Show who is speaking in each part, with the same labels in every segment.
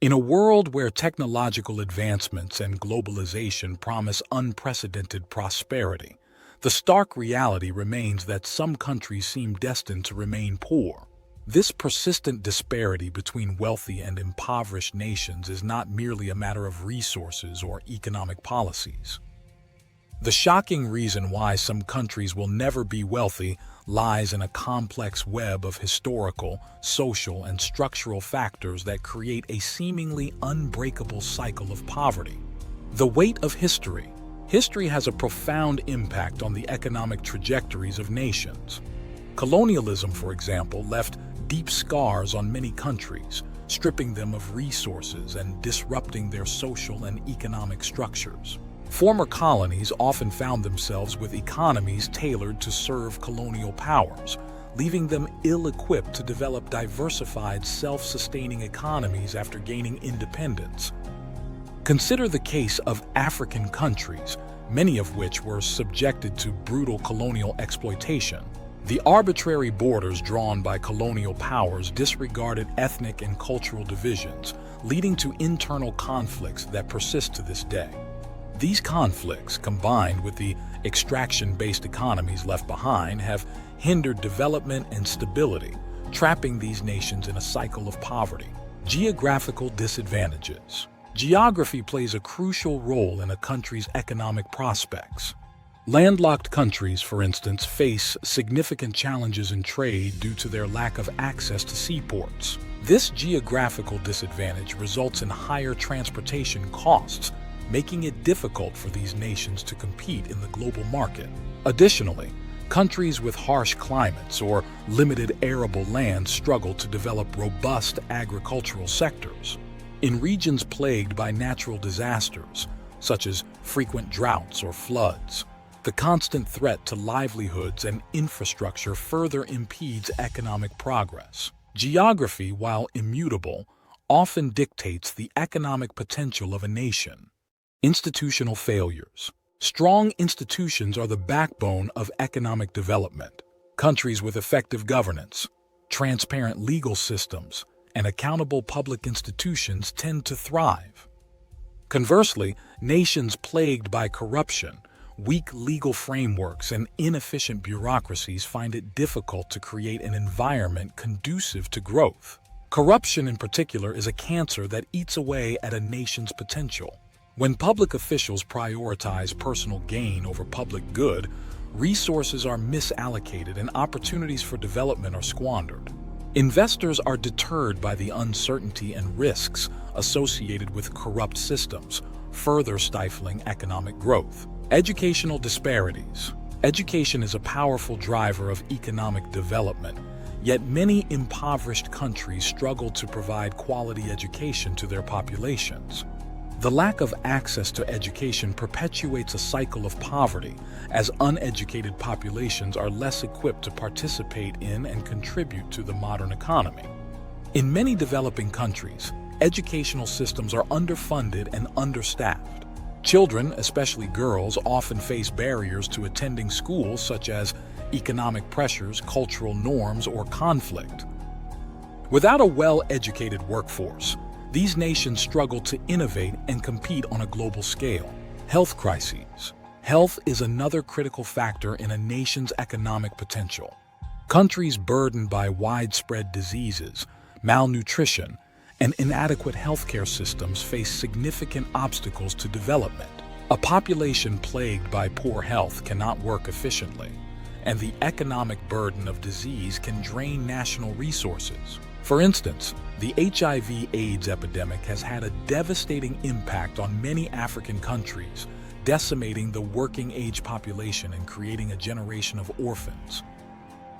Speaker 1: In a world where technological advancements and globalization promise unprecedented prosperity, the stark reality remains that some countries seem destined to remain poor. This persistent disparity between wealthy and impoverished nations is not merely a matter of resources or economic policies. The shocking reason why some countries will never be wealthy lies in a complex web of historical, social, and structural factors that create a seemingly unbreakable cycle of poverty. The weight of history. History has a profound impact on the economic trajectories of nations. Colonialism, for example, left deep scars on many countries, stripping them of resources and disrupting their social and economic structures. Former colonies often found themselves with economies tailored to serve colonial powers, leaving them ill-equipped to develop diversified, self-sustaining economies after gaining independence. Consider the case of African countries, many of which were subjected to brutal colonial exploitation. The arbitrary borders drawn by colonial powers disregarded ethnic and cultural divisions, leading to internal conflicts that persist to this day. These conflicts, combined with the extraction-based economies left behind, have hindered development and stability, trapping these nations in a cycle of poverty. Geographical disadvantages. Geography plays a crucial role in a country's economic prospects. Landlocked countries, for instance, face significant challenges in trade due to their lack of access to seaports. This geographical disadvantage results in higher transportation costs, making it difficult for these nations to compete in the global market. Additionally, countries with harsh climates or limited arable land struggle to develop robust agricultural sectors. In regions plagued by natural disasters, such as frequent droughts or floods, the constant threat to livelihoods and infrastructure further impedes economic progress. Geography, while immutable, often dictates the economic potential of a nation. Institutional failures. Strong institutions are the backbone of economic development. Countries with effective governance, transparent legal systems, and accountable public institutions tend to thrive. Conversely, nations plagued by corruption, weak legal frameworks, and inefficient bureaucracies find it difficult to create an environment conducive to growth. Corruption, in particular, is a cancer that eats away at a nation's potential. When public officials prioritize personal gain over public good, resources are misallocated and opportunities for development are squandered. Investors are deterred by the uncertainty and risks associated with corrupt systems, further stifling economic growth. Educational disparities. Education is a powerful driver of economic development, yet many impoverished countries struggle to provide quality education to their populations. The lack of access to education perpetuates a cycle of poverty, as uneducated populations are less equipped to participate in and contribute to the modern economy. In many developing countries, educational systems are underfunded and understaffed. Children, especially girls, often face barriers to attending schools such as economic pressures, cultural norms, or conflict. Without a well-educated workforce, these nations struggle to innovate and compete on a global scale. Health crises. Health is another critical factor in a nation's economic potential. Countries burdened by widespread diseases, malnutrition, and inadequate healthcare systems face significant obstacles to development. A population plagued by poor health cannot work efficiently, and the economic burden of disease can drain national resources. For instance, the HIV/AIDS epidemic has had a devastating impact on many African countries, decimating the working-age population and creating a generation of orphans.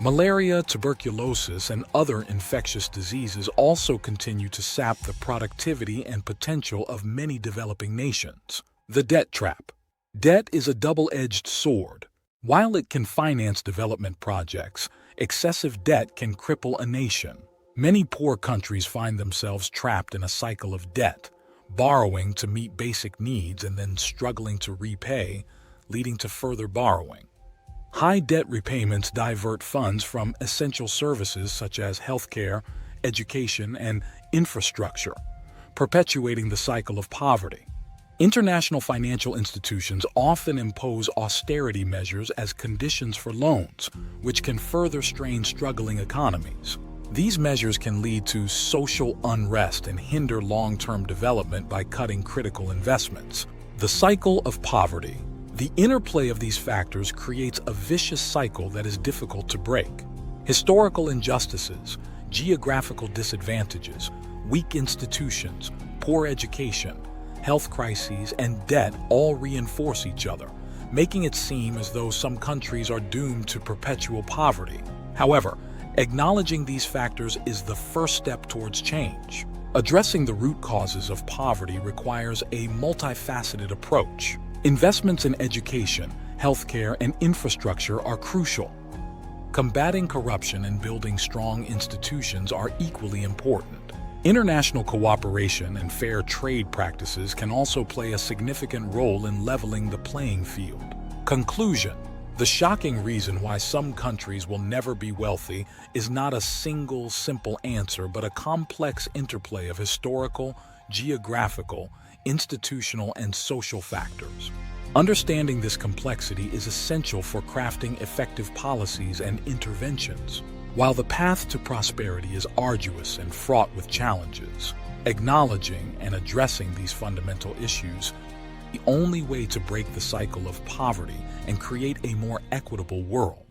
Speaker 1: Malaria, tuberculosis, and other infectious diseases also continue to sap the productivity and potential of many developing nations. The debt trap. Debt is a double-edged sword. While it can finance development projects, excessive debt can cripple a nation. Many poor countries find themselves trapped in a cycle of debt, borrowing to meet basic needs and then struggling to repay, leading to further borrowing. High debt repayments divert funds from essential services such as healthcare, education, and infrastructure, Perpetuating the cycle of poverty. International financial institutions often impose austerity measures as conditions for loans, which can further strain struggling economies. These measures can lead to social unrest and hinder long-term development by cutting critical investments. The cycle of poverty. The interplay of these factors creates a vicious cycle that is difficult to break. Historical injustices, geographical disadvantages, weak institutions, poor education, health crises, and debt all reinforce each other, making it seem as though some countries are doomed to perpetual poverty. However, acknowledging these factors is the first step towards change. Addressing the root causes of poverty requires a multifaceted approach. Investments in education, healthcare, and infrastructure are crucial. Combating corruption and building strong institutions are equally important. International cooperation and fair trade practices can also play a significant role in leveling the playing field. Conclusion. The shocking reason why some countries will never be wealthy is not a single, simple answer, but a complex interplay of historical, geographical, institutional, and social factors. Understanding this complexity is essential for crafting effective policies and interventions. While the path to prosperity is arduous and fraught with challenges, acknowledging and addressing these fundamental issues the only way to break the cycle of poverty and create a more equitable world.